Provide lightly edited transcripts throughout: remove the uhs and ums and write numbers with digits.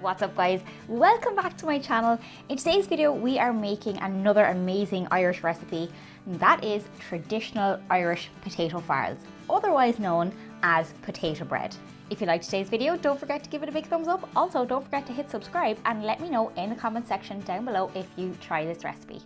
What's up guys, welcome back to my channel. In today's video we are making another amazing Irish recipe, and that is traditional Irish potato farls, otherwise known as potato bread. If you liked today's video, don't forget to give it a big thumbs up. Also, don't forget to hit subscribe and let me know in the comment section down below if you try this recipe.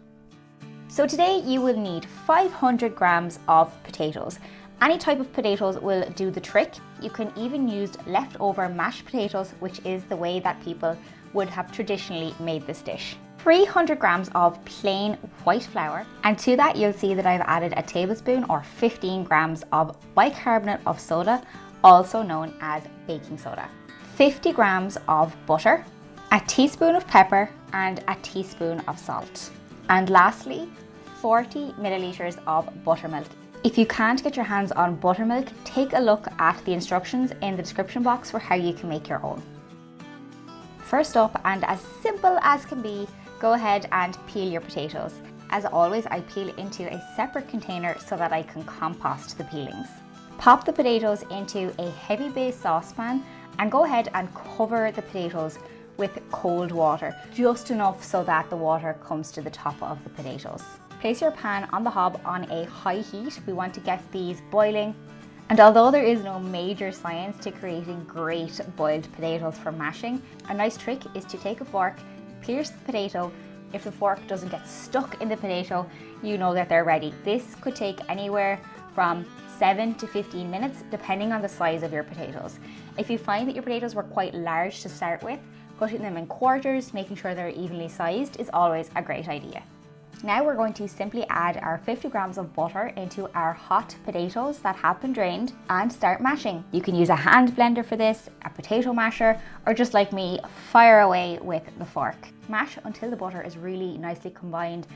So today you will need 500 grams of potatoes. Any type of potatoes will do the trick. You can even use leftover mashed potatoes, which is the way that people would have traditionally made this dish. 300 grams of plain white flour, and to that you'll see that I've added a tablespoon or 15 grams of bicarbonate of soda, also known as baking soda. 50 grams of butter, a teaspoon of pepper and a teaspoon of salt. And lastly, 40 milliliters of buttermilk. If you can't get your hands on buttermilk, take a look at the instructions in the description box for how you can make your own. First up, and as simple as can be, go ahead and peel your potatoes. As always, I peel into a separate container so that I can compost the peelings. Pop the potatoes into a heavy base saucepan and go ahead and cover the potatoes with cold water, just enough so that the water comes to the top of the potatoes. Place your pan on the hob on a high heat. We want to get these boiling. And although there is no major science to creating great boiled potatoes for mashing, a nice trick is to take a fork, pierce the potato. If the fork doesn't get stuck in the potato, you know that they're ready. This could take anywhere from 7 to 15 minutes, depending on the size of your potatoes. If you find that your potatoes were quite large to start with, cutting them in quarters, making sure they're evenly sized is always a great idea. Now we're going to simply add our 50 grams of butter into our hot potatoes that have been drained and start mashing. You can use a hand blender for this, a potato masher, or just like me, fire away with the fork. Mash until the butter is really nicely combined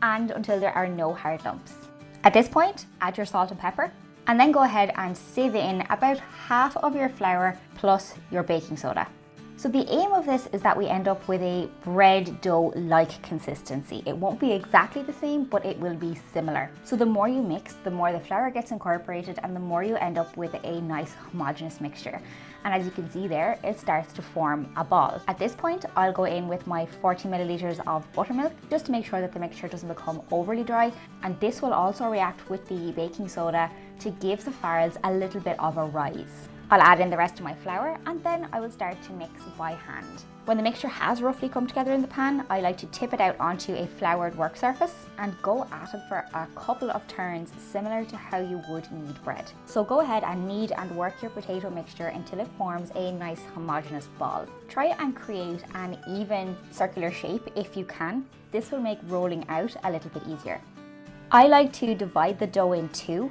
and until there are no hard lumps. At this point, add your salt and pepper, and then go ahead and sieve in about half of your flour plus your baking soda. So the aim of this is that we end up with a bread dough-like consistency. It won't be exactly the same, but it will be similar. So the more you mix, the more the flour gets incorporated and the more you end up with a nice homogeneous mixture. And as you can see there, it starts to form a ball. At this point, I'll go in with my 40 milliliters of buttermilk just to make sure that the mixture doesn't become overly dry. And this will also react with the baking soda to give the farls a little bit of a rise. I'll add in the rest of my flour and then I will start to mix by hand. When the mixture has roughly come together in the pan, I like to tip it out onto a floured work surface and go at it for a couple of turns, similar to how you would knead bread. So go ahead and knead and work your potato mixture until it forms a nice homogeneous ball. Try and create an even circular shape if you can. This will make rolling out a little bit easier. I like to divide the dough in two.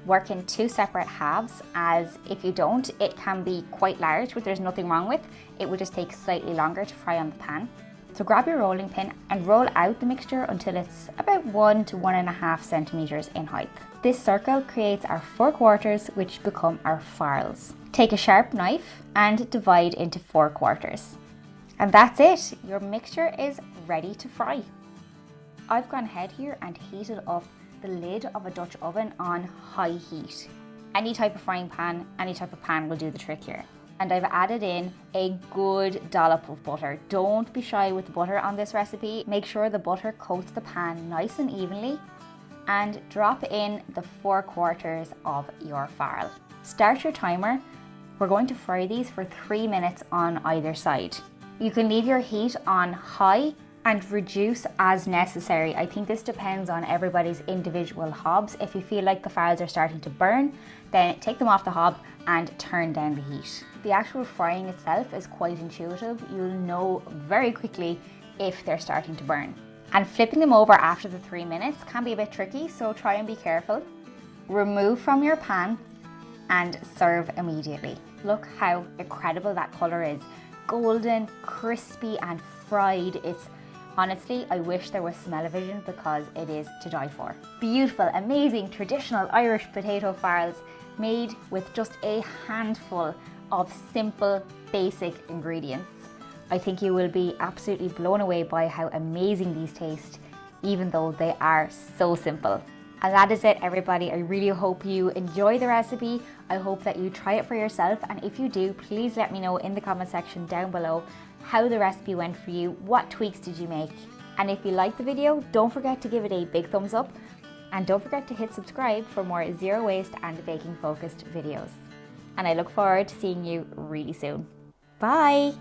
Work in two separate halves, as if you don't, it can be quite large, which there's nothing wrong with. It will just take slightly longer to fry on the pan. So grab your rolling pin and roll out the mixture until it's about 1 to 1.5 centimeters in height. This circle creates our 4 quarters, which become our farls. Take a sharp knife and divide into 4 quarters. And that's it, your mixture is ready to fry. I've gone ahead here and heated up the lid of a Dutch oven on high heat. Any type of frying pan, any type of pan will do the trick here. And I've added in a good dollop of butter. Don't be shy with the butter on this recipe. Make sure the butter coats the pan nice and evenly, and drop in the 4 quarters of your farl. Start your timer. We're going to fry these for 3 minutes on either side. You can leave your heat on high and reduce as necessary. I think this depends on everybody's individual hobs. If you feel like the farls are starting to burn, then take them off the hob and turn down the heat. The actual frying itself is quite intuitive. You'll know very quickly if they're starting to burn. And flipping them over after the 3 minutes can be a bit tricky, so try and be careful. Remove from your pan and serve immediately. Look how incredible that color is. Golden, crispy and fried. It's honestly, I wish there was smell-o-vision because it is to die for. Beautiful, amazing, traditional Irish potato farls made with just a handful of simple, basic ingredients. I think you will be absolutely blown away by how amazing these taste, even though they are so simple. And that is it, everybody. I really hope you enjoy the recipe. I hope that you try it for yourself, and if you do, please let me know in the comment section down below. how the recipe went for you, what tweaks did you make. And if you liked the video, don't forget to give it a big thumbs up, and don't forget to hit subscribe for more zero waste and baking focused videos. And I look forward to seeing you really soon. Bye!